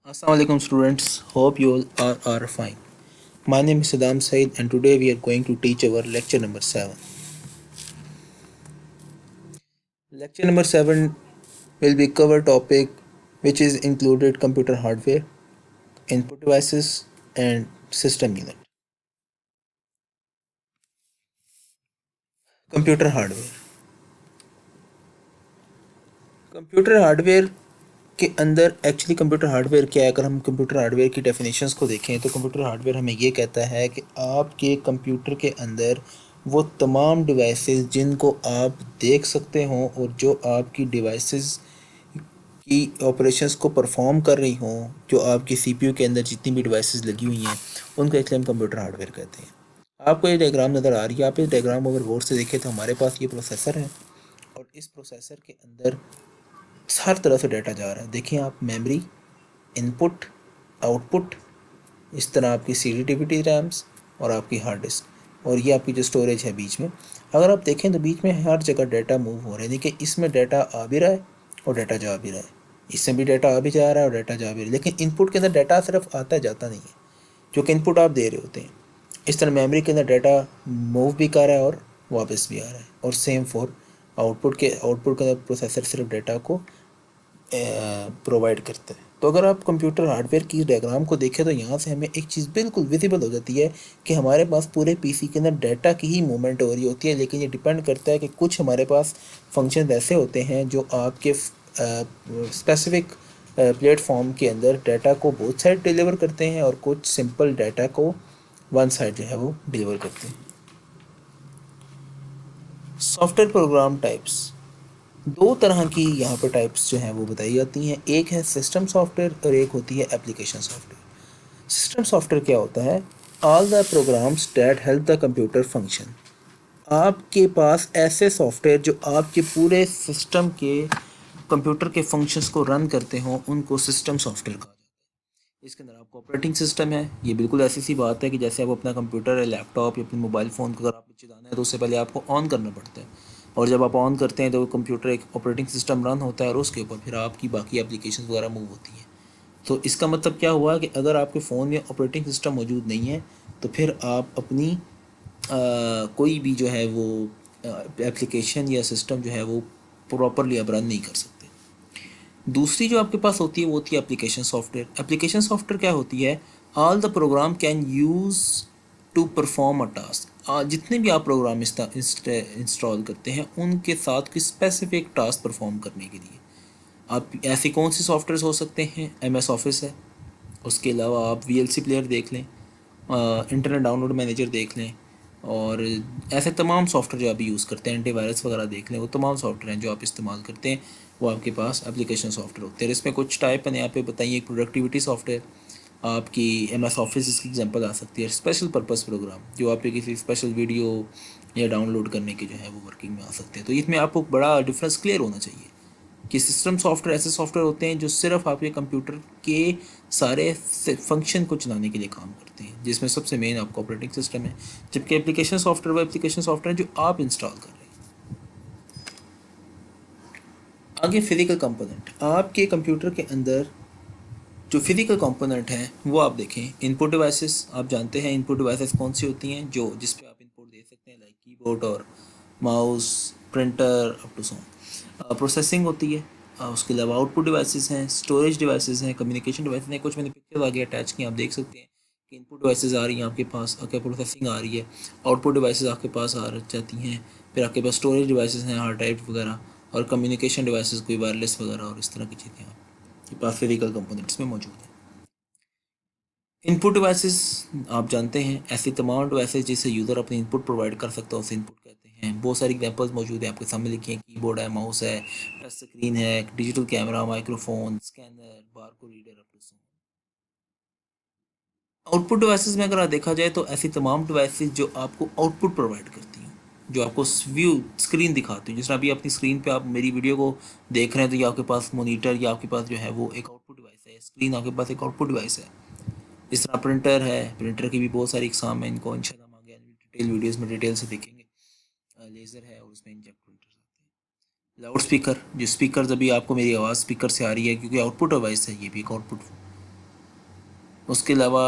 Assalamualaikum students, hope you all are fine. My name is Saddam Said and today we are going to teach our lecture number 7. Lecture number 7 will be cover topic which is included computer hardware, input devices and system unit. Computer hardware. Computer hardware के अंदर actually computer hardware क्या है? अगर हम computer hardware की definitions को देखें तो कंप्यूटर हार्डवेयर हमें ये कहता है कि आपके कंप्यूटर के अंदर वो तमाम डिवाइसेस जिनको आप देख सकते हों और जो आपकी डिवाइसेस की ऑपरेशंस को परफॉर्म कर रही हों, जो आपकी सीपीयू के अंदर जितनी भी डिवाइसेस लगी हुई हैं उनको एक्चुअली हम कंप्यूटर हार्डवेयर कहते हैं। आपको ये डायग्राम नज़र आ रही है, आप इस डायग्राम को अगर गौर से देखें तो हमारे पास ये प्रोसेसर है और इस प्रोसेसर के अंदर हर तरह से डाटा जा रहा है। देखिए आप, मेमोरी, इनपुट, आउटपुट, इस तरह आपकी C D T V T RAMs और आपकी हार्ड डिस्क और ये आपकी जो स्टोरेज है बीच में। अगर आप देखें तो बीच में हर जगह डाटा मूव हो रहा है। देखिए इसमें डाटा आ भी रहा है और डाटा जा भी रहा है, इसमें भी डाटा आ भी जा रहा है और डाटा जा भी रहा है, लेकिन इनपुट के अंदर डाटा सिर्फ आता जाता नहीं है जो कि इनपुट आप दे रहे होते हैं। इस तरह मेमोरी के अंदर डाटा मूव भी कर रहा है और वापस भी आ रहा है और सेम फॉर आउटपुट के अंदर प्रोसेसर सिर्फ डाटा को प्रोवाइड करते हैं। तो अगर आप कंप्यूटर हार्डवेयर की डायग्राम को देखें तो यहाँ से हमें एक चीज़ बिल्कुल विजिबल हो जाती है कि हमारे पास पूरे पीसी के अंदर डाटा की ही मूवमेंट हो रही होती है, लेकिन ये डिपेंड करता है कि कुछ हमारे पास फंक्शन ऐसे होते हैं जो आपके स्पेसिफिक प्लेटफॉर्म के अंदर डाटा को बोथ साइड डिलीवर करते हैं और कुछ सिंपल डाटा को वन साइड जो है वो डिलीवर करते हैं। सॉफ्टवेयर प्रोग्राम टाइप्स, दो तरह की यहाँ पर टाइप्स जो हैं वो बताई जाती हैं। एक है सिस्टम सॉफ्टवेयर और एक होती है एप्लीकेशन सॉफ्टवेयर। सिस्टम सॉफ्टवेयर क्या होता है? All the programmes that help the computer function. आपके पास ऐसे सॉफ्टवेयर जो आपके पूरे सिस्टम के कंप्यूटर के फंक्शंस को रन करते हों उनको सिस्टम सॉफ्टवेयर कहा जाता है। इसके अंदर आपका ऑपरेटिंग सिस्टम है। ये बिल्कुल ऐसी सी बात है कि जैसे आप अपना कंप्यूटर या लैपटॉप या अपने मोबाइल फ़ोन को अगर आपने चलाना है तो उससे पहले आपको ऑन करना पड़ता है और जब आप ऑन करते हैं तो कंप्यूटर एक ऑपरेटिंग सिस्टम रन होता है और उसके ऊपर फिर आपकी बाकी एप्लीकेशन वगैरह मूव होती हैं। तो इसका मतलब क्या हुआ कि अगर आपके फ़ोन में ऑपरेटिंग सिस्टम मौजूद नहीं है तो फिर आप अपनी कोई भी जो है वो एप्लीकेशन या सिस्टम जो है वो प्रॉपरली आप रन नहीं कर सकते। दूसरी जो आपके पास होती है वो होती है एप्लीकेशन सॉफ्टवेयर। एप्लीकेशन सॉफ्टवेयर क्या होती है? All the program can use to perform a task. जितने भी आप प्रोग्राम इंस्टॉल करते हैं उनके साथ कोई स्पेसिफिक टास्क परफॉर्म करने के लिए आप ऐसे कौन से सॉफ्टवेयर हो सकते हैं? एम एस ऑफिस है, उसके अलावा आप वी एल सी प्लेयर देख लें, इंटरनेट डाउनलोड मैनेजर देख लें और ऐसे तमाम सॉफ्टवेयर जो आप यूज़ करते हैं, एंटीवायरस वगैरह देख लें, वो तमाम सॉफ्टवेयर हैं जो आप इस्तेमाल करते हैं वो आपके पास एप्लीकेशन सॉफ्टवेयर होते हैं। इसमें कुछ टाइप मैंने यहाँ पे बताइए। एक प्रोडक्टिविटी सॉफ्टवेयर, आपकी एम एस ऑफिस इसकी एग्जांपल आ सकती है। स्पेशल पर्पस प्रोग्राम जो आपके किसी स्पेशल वीडियो या डाउनलोड करने के जो है वो वर्किंग में आ सकते हैं। तो इसमें आपको बड़ा डिफरेंस क्लियर होना चाहिए कि सिस्टम सॉफ्टवेयर ऐसे सॉफ्टवेयर होते हैं जो सिर्फ आपके कंप्यूटर के सारे फंक्शन को चलाने के लिए काम करते हैं, जिसमें सबसे मेन आपका ऑपरेटिंग सिस्टम है, जबकि एप्लीकेशन सॉफ्टवेयर वो एप्लीकेशन सॉफ्टवेयर जो आप इंस्टॉल कर रहे हैं। आगे फिजिकल कंपोनेंट, आपके कंप्यूटर के अंदर जो फिजिकल कंपोनेंट हैं वो आप देखें। इनपुट डिवाइसेस, आप जानते हैं इनपुट डिवाइसेस कौन सी होती हैं जो जिस पे आप इनपुट दे सकते हैं, लाइक कीबोर्ड और mouse, printer, up to so. Processing होती है। उसके अलावा आउटपुट डिवाइसेस हैं, स्टोरेज डिवाइसेस हैं, कम्युनिकेशन डिवाइसेस हैं। कुछ मैंने पिक्चर आगे अटैच की, आप देख सकते हैं कि इनपुट डिवाइसेस आ रही हैं आपके पास, आपके प्रोसेसिंग आ रही है, आउटपुट डिवाइसेस आपके पास आ जाती हैं, फिर आपके पास स्टोरेज डिवाइसेस हैं, हार्ड ड्राइव वगैरह, और कम्युनिकेशन डिवाइसेस कोई वायरलेस वगैरह और इस तरह की चीज़ें आपके पास फिजिकल कंपोनेंट्स में मौजूद हैं। इनपुट डिवाइसेस आप जानते हैं ऐसे तमाम डिवाइसेस जिससे यूज़र अपने इनपुट प्रोवाइड कर सकता है, उसे इनपुट कहते हैं। बहुत सारी एग्जांपल्स मौजूद हैं आपके सामने लिखी हैं। कीबोर्ड है, माउस है, टच स्क्रीन है, digital camera, microphone, scanner, barcode reader, up to so. Output devices में अगर देखा जाए तो ऐसी तमाम डिवाइसेस जो आपको आउटपुट प्रोवाइड करती हैं, जो आपको व्यू स्क्रीन दिखाती हैं। जिस तरह अभी अपनी स्क्रीन पे आप मेरी वीडियो को देख रहे हैं तो ये आपके पास मोनीटर या आपके पास जो है वो एक आउटपुट डिवाइस है, स्क्रीन आपके पास एक आउटपुट डिवाइस है। इस तरह प्रिंटर है, प्रिंटर की भी बहुत सारी इकसाम है, इनको इंशाल्लाह हम आगे डिटेल वीडियोस में डिटेल से देखेंगे। लेज़र है और उसमें इंजेक्ट प्रिंटर्स आते हैं। लाउड स्पीकर, जो स्पीकर अभी आपको मेरी आवाज़ स्पीकर से आ रही है क्योंकि आउटपुट डिवाइस है, ये भी एक आउटपुट उसके अलावा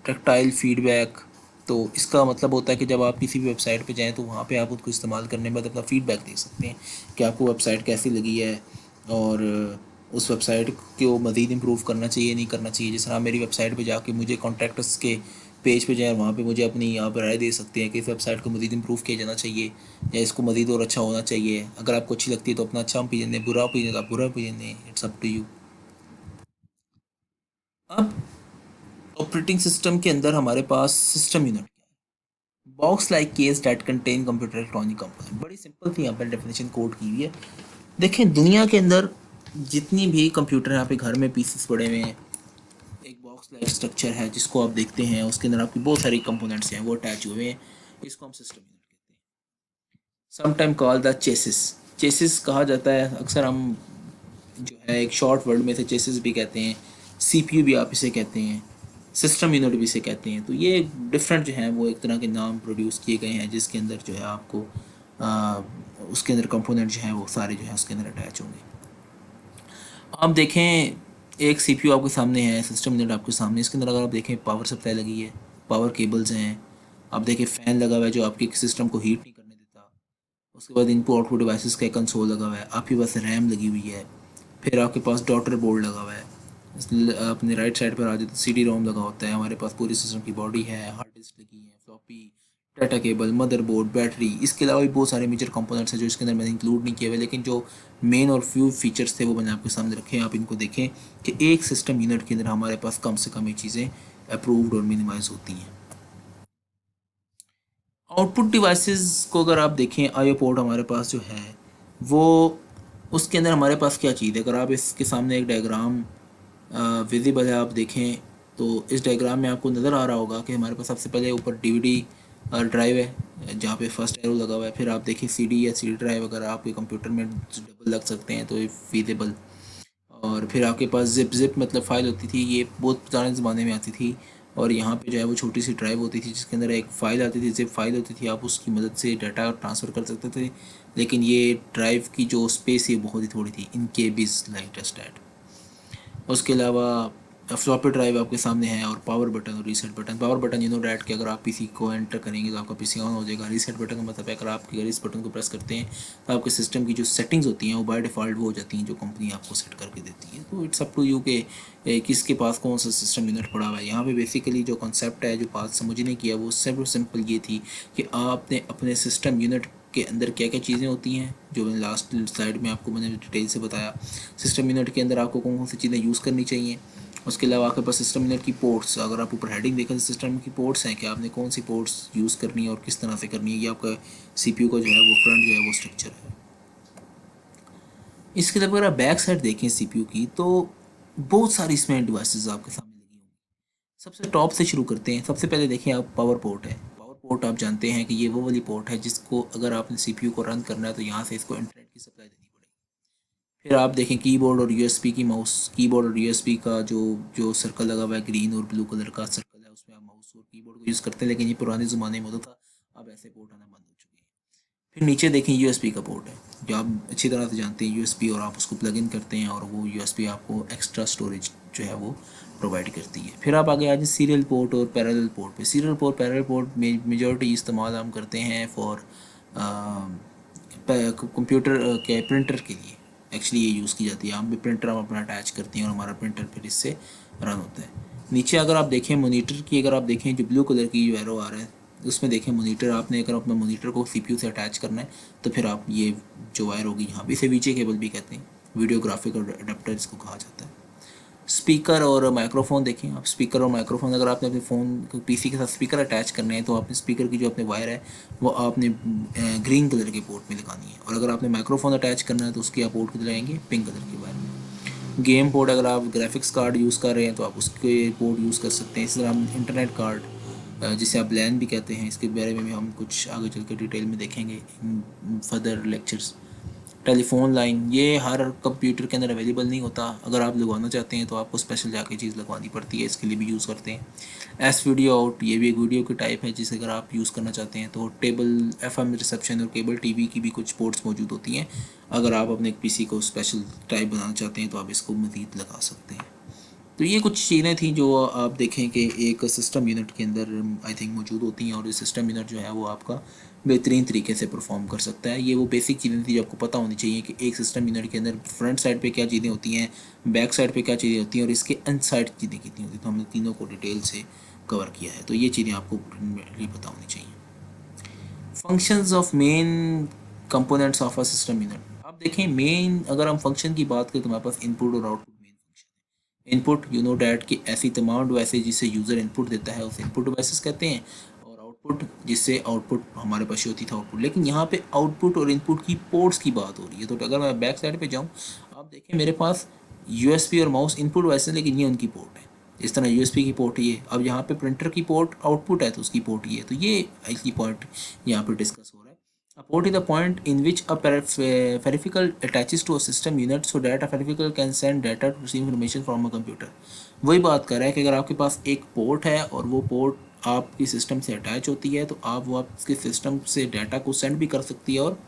टैक्टाइल फीडबैक, तो इसका मतलब होता है कि जब आप किसी भी वेबसाइट पे जाएं तो वहाँ पे आप उसको इस्तेमाल करने के बाद अपना फीडबैक दे सकते हैं कि आपको वेबसाइट कैसी लगी है और उस वेबसाइट को मज़ीद इम्प्रूव करना चाहिए नहीं करना चाहिए। जिस तरह मेरी वेबसाइट पे जाके मुझे कॉन्टैक्ट्स के पेज पे जाएं, वहाँ पे मुझे अपनी आप राय दे सकते हैं कि इस वेबसाइट को मज़ीद इम्प्रूव किया जाना चाहिए या इसको मज़ीद और अच्छा होना चाहिए। अगर आपको अच्छी लगती है तो अपना अच्छा ओपिनियन दें, बुरा ओपिनियन तो आप बुरा ओपिनियन दें, इट्स अप टू यू। अब ऑपरेटिंग सिस्टम के अंदर हमारे पास system unit box like case that contain computer electronic component, बड़ी सिंपल थी यहाँ पर डेफिनेशन कोड की हुई है। देखें दुनिया के अंदर जितनी भी कंप्यूटर यहाँ पे घर में पीसेस पड़े हुए हैं, एक बॉक्स लाइक स्ट्रक्चर है जिसको आप देखते हैं, उसके अंदर आपकी बहुत सारी कंपोनेंट्स हैं वो अटैच हुए हैं, इसको हम सिस्टम यूनिट कहते हैं। Sometime call the chassis, chassis कहा जाता है अक्सर, हम जो है एक शॉर्ट वर्ड में से चेसिस भी कहते हैं, सीपीयू भी आप इसे कहते हैं, सिस्टम यूनिट भी इसे कहते हैं। तो ये डिफरेंट जो है वो एक तरह के नाम प्रोड्यूस किए गए हैं जिसके अंदर जो है आपको उसके अंदर कंपोनेंट जो है वो सारे जो है उसके अंदर अटैच होंगे। आप देखें एक सीपीयू आपके सामने है, सिस्टम यूनिट आपके सामने, इसके अंदर अगर आप देखें पावर सप्लाई लगी है, पावर केबल्स हैं, आप देखें फ़ैन लगा हुआ है जो आपके सिस्टम को हीट नहीं करने देता। उसके बाद इनपुट आउटपुट डिवाइसेस का एक कंसोल लगा हुआ है, आपके पास रैम लगी हुई है, फिर आपके पास डॉटर बोर्ड लगा हुआ है। अपने राइट साइड पर आ जाए तो सी डी रोम लगा होता है, हमारे पास पूरी सिस्टम की बॉडी है, हार्ड डिस्क लगी है, floppy, data cable, motherboard, battery, इसके अलावा भी बहुत सारे मेजर कंपोनेंट्स हैं जो इसके अंदर मैंने इंक्लूड नहीं किए हुए, लेकिन जो मेन और फ्यू फीचर्स थे वो मैंने आपके सामने रखे हैं। आप इनको देखें कि एक सिस्टम यूनिट के अंदर हमारे पास कम से कम ये चीज़ें अप्रूव्ड और मिनिमाइज होती हैं। आउटपुट डिवाइसेस को अगर आप देखें, आईओ पोर्ट हमारे पास जो है वो, उसके अंदर हमारे पास क्या चीज़ है, अगर आप इसके सामने एक डायग्राम विजिबल है आप देखें तो इस डायग्राम में आपको नज़र आ रहा होगा कि हमारे पास सबसे पहले ऊपर डीवीडी ड्राइव है जहाँ पे फर्स्ट एरो लगा हुआ है, फिर आप देखिए सीडी या सीडी ड्राइव अगर आपके कंप्यूटर में डबल लग सकते हैं तो ये फीजेबल, और फिर आपके पास जिप मतलब फ़ाइल होती थी, ये बहुत पुराने ज़माने में आती थी, और यहाँ पे जो है वो छोटी सी ड्राइव होती थी जिसके अंदर एक फ़ाइल आती थी, जिप फाइल होती थी, आप उसकी मदद से डाटा ट्रांसफ़र कर सकते थे। लेकिन ये ड्राइव की जो स्पेस है बहुत ही थोड़ी थी, इन के बीज लाइक टेस्ट एट। उसके अलावा फ्लॉपी ड्राइव आपके सामने है, और पावर बटन और reset button. Power button you know that कि अगर आप पीसी को एंटर करेंगे तो आपका पीसी ऑन हो जाएगा। रीसेट बटन का मतलब है अगर आप अगर इस बटन को प्रेस करते हैं तो आपके सिस्टम की जो सेटिंग्स होती हैं वो बाय डिफ़ॉल्ट वो हो जाती हैं जो कंपनी आपको सेट करके देती है। तो इट्स अप टू यू कि किसके पास कौन सा सिस्टम यूनिट पड़ा हुआ है। यहाँ पे बेसिकली जो कॉन्सेप्ट है, जो बात समझने की है, वो सिंपल ये थी कि आपने अपने सिस्टम यूनिट के अंदर क्या क्या चीज़ें होती हैं, जो मैंने लास्ट स्लाइड में आपको मैंने डिटेल से बताया। सिस्टम यूनिट के अंदर आपको कौन कौन सी चीज़ें यूज़ करनी चाहिए। उसके अलावा आपके पास सिस्टम यूनिट की पोर्ट्स, अगर आप ऊपर हेडिंग देखें तो सिस्टम की पोर्ट्स हैं कि आपने कौन सी पोर्ट्स यूज़ करनी है और किस तरह से करनी है। ये आपका सीपीयू का जो है वो फ्रंट जो है वो स्ट्रक्चर है। इसके अलावा अगर आप बैक साइड देखें सीपीयू की तो बहुत सारी इसमें डिवाइसेस आपके सामने लगी होंगी। सबसे टॉप से शुरू करते हैं। सबसे पहले देखें आप पावर पोर्ट है। पावर पोर्ट आप जानते हैं कि ये वो वाली पोर्ट है जिसको अगर आपने सीपीयू को रन करना है तो यहाँ से इसको इंटरनेट की सप्लाई देनी पड़ेगी। फिर आप देखें कीबोर्ड और यूएसबी की माउस, कीबोर्ड और यूएसबी का जो जो सर्कल लगा हुआ है, ग्रीन और ब्लू कलर का सर्कल है, उसमें आप माउस और कीबोर्ड को यूज़ करते हैं, लेकिन ये पुराने ज़माने में होता था, अब ऐसे पोर्ट आना बंद हो चुके हैं। फिर नीचे देखें यूएसबी का पोर्ट है जो आप अच्छी तरह से जानते हैं, यूएसबी, और आप उसको प्लग इन करते हैं और वो यूएसबी आपको एक्स्ट्रा स्टोरेज जो है वो प्रोवाइड करती है। फिर आप आगे आ जाए सीरियल पोर्ट और पैरेलल पोर्ट पे। सीरियल पोर्ट पैरेलल पोर्ट में मेजॉरिटी इस्तेमाल हम करते हैं फॉर कंप्यूटर के प्रिंटर के लिए, एक्चुअली ये यूज़ की जाती है। हम भी प्रिंटर हम अपना अटैच करते हैं और हमारा प्रिंटर फिर इससे रन होता है। नीचे अगर आप देखें मोनीटर की, अगर आप देखें जो ब्लू कलर की जो एरो आ रहा है उसमें देखें मोनीटर, आपने अगर अपना मोनीटर को सीपीयू से अटैच करना है तो फिर आप ये जो वायर होगी यहाँ पे, इसे वीजे केबल भी कहते हैं, वीडियो ग्राफिक अडेप्टर इसको कहा जाता है। स्पीकर और माइक्रोफोन देखें आप, स्पीकर और माइक्रोफोन अगर आपने अपने फ़ोन पीसी के साथ स्पीकर अटैच करने हैं तो आपने स्पीकर की जो अपने वायर है वो आपने ग्रीन कलर के पोर्ट में लगानी है, और अगर आपने माइक्रोफोन अटैच करना है तो उसकी आप पोर्ट किधर लगाएंगे, पिंक कलर की वायर में। गेम पोर्ट, अगर आप ग्राफिक्स कार्ड यूज़ कर रहे हैं तो आप उसके पोर्ट यूज़ कर सकते हैं। इसी तरह हम इंटरनेट कार्ड जिसे आप लैन भी कहते हैं, इसके बारे में भी हम कुछ आगे चल के डिटेल में देखेंगे in further lectures. Telephone line, ये हर कंप्यूटर के अंदर अवेलेबल नहीं होता, अगर आप लगवाना चाहते हैं तो आपको स्पेशल जाके चीज़ लगवानी पड़ती है, इसके लिए भी यूज़ करते हैं। एस वीडियो आउट, ये भी एक वीडियो की टाइप है जिसे अगर आप यूज़ करना चाहते हैं तो टेबल एफएम रिसेप्शन और केबल टीवी की भी कुछ पोर्ट्स मौजूद होती हैं। अगर आप अपने पीसी को स्पेशल टाइप बनाना चाहते हैं तो आप इसको मज़ीद लगा सकते हैं। तो ये कुछ चीज़ें थी जो आप देखें कि एक सिस्टम यूनिट के अंदर आई थिंक मौजूद होती हैं, और ये सिस्टम यूनिट जो है वो आपका बेहतरीन तरीके से परफॉर्म कर सकता है। ये वो बेसिक चीज़ें थी जो आपको पता होनी चाहिए कि एक सिस्टम यूनिट के अंदर फ्रंट साइड पे क्या चीज़ें होती हैं, बैक साइड पे क्या चीज़ें होती हैं, और इसके इनसाइड चीज़ें कितनी होती हैं। तो हमने तीनों को डिटेल से कवर किया है, तो ये चीज़ें आपको पता होनी चाहिए। Functions of main components of a system unit. आप देखें मेन, अगर हम फंक्शन की बात करें तो हमारे पास इनपुट और आउटपुट मेन फंक्शन है। इनपुट यू नो डैट कि ऐसी तमाम डिवाइसेज जिससे यूज़र इनपुट देता है उसे इनपुट डिवाइसेस कहते हैं, और आउटपुट जिससे आउटपुट हमारे पास होती था आउटपुट। लेकिन यहाँ पे आउटपुट और इनपुट की पोर्ट्स की बात हो रही है। तो अगर मैं बैक साइड पे जाऊँ, आप देखें मेरे पास यूएसबी और माउस इनपुट डिवाइस है, लेकिन ये उनकी पोर्ट है। इस तरह यूएसबी की पोर्ट ये, अब यहाँ पे प्रिंटर की पोर्ट आउटपुट है तो उसकी पोर्ट ये, तो ये इसकी पॉइंट यहाँ पे डिस्कस हो रहा है। A port is the point in which a peripheral attaches to a system unit so that a peripheral can send data to receive information from a computer। वही बात कर रहा है कि अगर आपके पास एक पोर्ट है और वो पोर्ट आपकी सिस्टम से अटैच होती है तो आप वो आपके सिस्टम से डाटा को सेंड भी कर सकती है और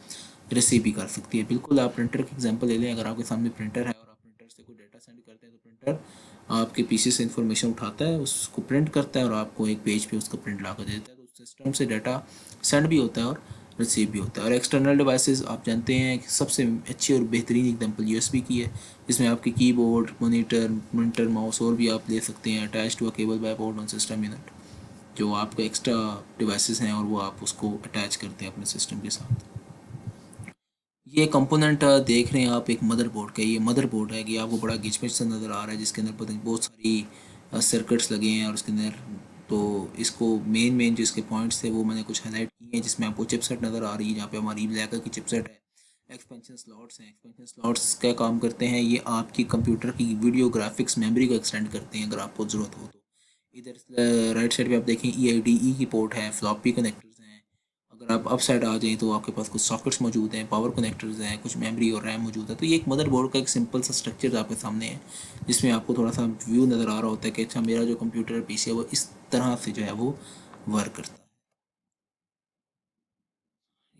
रिसीव भी कर सकती है। बिल्कुल आप प्रिंटर की एग्जांपल ले लें, अगर आपके सामने प्रिंटर है और आप प्रिंटर से कोई डाटा सेंड करते हैं तो प्रिंटर आपके पीसी से इंफॉर्मेशन उठाता है, उसको प्रिंट करता है और आपको एक पेज पे उसका प्रिंट ला कर देता है। तो सिस्टम से डाटा सेंड भी होता है और रिसीव भी होता है। और एक्सटर्नल डिवाइसेस आप जानते हैं कि सबसे अच्छी और बेहतरीन एग्जांपल यूएसबी की है, जिसमें आपके कीबोर्ड, मॉनिटर, प्रिंटर, माउस और भी आप ले सकते हैं attach to a cable by port on system unit. जो आपके एक्स्ट्रा डिवाइसेस हैं और वो आप उसको अटैच करते हैं अपने सिस्टम के साथ। ये कंपोनेंट देख रहे हैं आप एक मदरबोर्ड का, ये मदरबोर्ड है कि आपको बड़ा गिचमिच सा नज़र आ रहा है, जिसके अंदर पता नहीं बहुत सारी सर्किट्स लगे हैं और उसके अंदर, तो इसको मेन मेन जो इसके पॉइंट्स थे वो मैंने कुछ हाईलाइट किए हैं, जिसमें आपको चिपसेट नज़र आ रही है, जहाँ पे हमारी ब्लैक की चिपसेट है। एक्सपेंशन स्लॉट्स हैं, एक्सपेंशन स्लॉट्स क्या काम करते हैं, ये आपकी कंप्यूटर की वीडियो ग्राफिक्स मेमोरी को एक्सटेंड करते हैं अगर आपको ज़रूरत हो तो। इधर राइट साइड पे आप देखें EIDE की पोर्ट है, फ्लॉपी कनेक्टर्स हैं। अगर आप अप साइड आ जाएँ तो आपके पास कुछ सॉकेट्स मौजूद हैं, पावर कनेक्टर्स हैं, कुछ मेमोरी और रैम मौजूद है। तो ये एक मदरबोर्ड का एक सिंपल सा स्ट्रक्चर आपके सामने है, जिसमें आपको थोड़ा सा व्यू नज़र आ रहा होता है कि अच्छा मेरा जो कंप्यूटर पीसी है वो इस तरह से जो है वो वर्क करता है।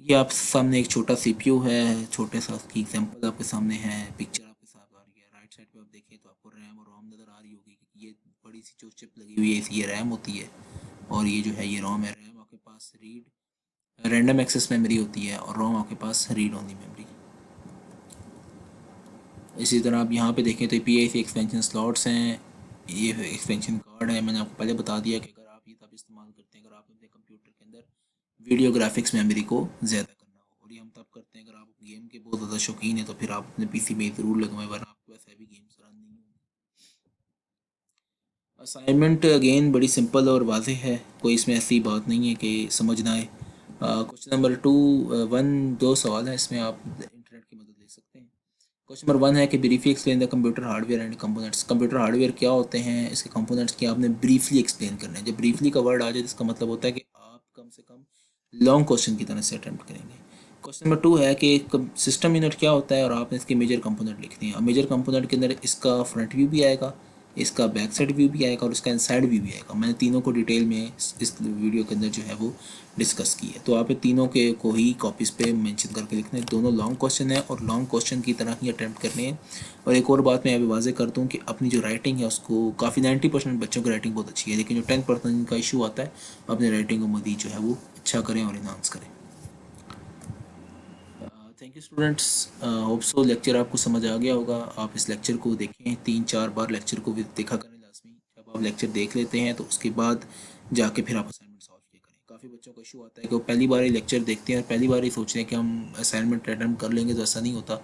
ये आप सामने एक छोटा CPU है, छोटे सा उसकी एग्जांपल आपके सामने है, पिक्चर आपके साथ आ रही है। राइट साइड पे आप देखें तो आपको रैम और रोम नज़र आ रही होगी, क्योंकि ये बड़ी सी जो चिप लगी हुई है ये रैम होती है, और ये जो है ये रोम है। रैम आपके पास रीड रैंडम एक्सेस मेमोरी होती है और रोम आपके पास रीड ओनली मेमोरी। इसी तरह आप यहाँ पे देखें तो PIC एक्सपेंशन स्लॉट्स हैं, ये एक्सपेंशन कार्ड है। मैंने आपको पहले बता दिया कि अगर आप ये तब इस्तेमाल करते हैं अगर आप अपने कंप्यूटर के अंदर वीडियो ग्राफिक्स मेमोरी को ज़्यादा करना हो, और ये हम तब करते हैं अगर आप गेम के बहुत ज़्यादा शौकीन हैं तो फिर आप अपने पीसी में ज़रूर लगवाएं, वरना आपके पास हैवी गेम्स रन नहीं होंगे। असाइनमेंट अगेन बड़ी सिंपल और वाज़ेह है, कोई इसमें ऐसी बात नहीं है कि समझ ना आए। क्वेश्चन नंबर 1 2 सवाल है, इसमें आप इंटरनेट की मदद ले सकते हैं। क्वेश्चन नंबर 1 है कि briefly explain the computer hardware and components. Computer hardware क्या होते हैं, इसके कंपोनेंट्स क्या, आपने ब्रीफली एक्सप्लेन करना है। जब ब्रीफली का वर्ड आ जाए तो इसका मतलब होता है कि आप कम से कम लॉन्ग क्वेश्चन की तरह से अटेम्प्ट करेंगे। क्वेश्चन नंबर 2 है कि सिस्टम यूनिट क्या होता है और आपने इसके मेजर कंपोनेंट लिखने हैं। अब मेजर कंपोनेंट के अंदर इसका फ्रंट व्यू भी आएगा, इसका बैक साइड व्यू भी आएगा और इसका इनसाइड व्यू भी आएगा। मैंने तीनों को डिटेल में इस वीडियो के अंदर जो है वो डिस्कस की है, तो आप ये तीनों के को ही कॉपीज़ पे मेंशन करके लिखना है। दोनों लॉन्ग क्वेश्चन है और लॉन्ग क्वेश्चन की तरह ही अटैम्प्ट करने हैं। और एक और बात मैं अभी वाज़े कर दूँ कि अपनी जो राइटिंग है उसको, काफ़ी 90% बच्चों की राइटिंग बहुत अच्छी है, लेकिन जो 10% का इशू आता है, अपनी राइटिंग को मज़ीद जो है वो अच्छा करें और इन्हांस करें। Thank you students, hope so lecture आपको समझ आ गया होगा। आप इस लेक्चर को देखें, 3-4 बार लेक्चर को भी देखा करें लाजमी। जब आप लेक्चर देख लेते हैं तो उसके बाद जाके फिर आप असाइनमेंट सॉल्व किया करें। काफ़ी बच्चों का इशू आता है कि वो पहली बार ही लेक्चर देखते हैं और पहली बार ही सोचते हैं कि हम असाइनमेंट अटेम्प्ट कर लेंगे, तो ऐसा नहीं होता।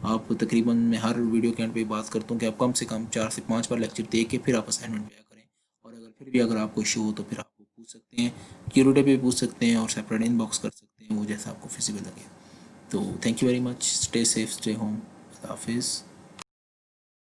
आप तकरीबन, मैं हर वीडियो के एंड पे बात करता हूँ कि आप कम से कम 4 से 5 बार लेक्चर देख के फिर आप असाइनमेंट दिया करें। और अगर फिर भी अगर आपको इशू हो तो फिर आप पूछ सकते हैं, क्यूरेटिव पे पूछ सकते हैं और सेपरेट इनबॉक्स कर सकते हैं, वो जैसा आपको फिजिबल लगे। तो thank you very much, stay safe, stay home, हाफिज़।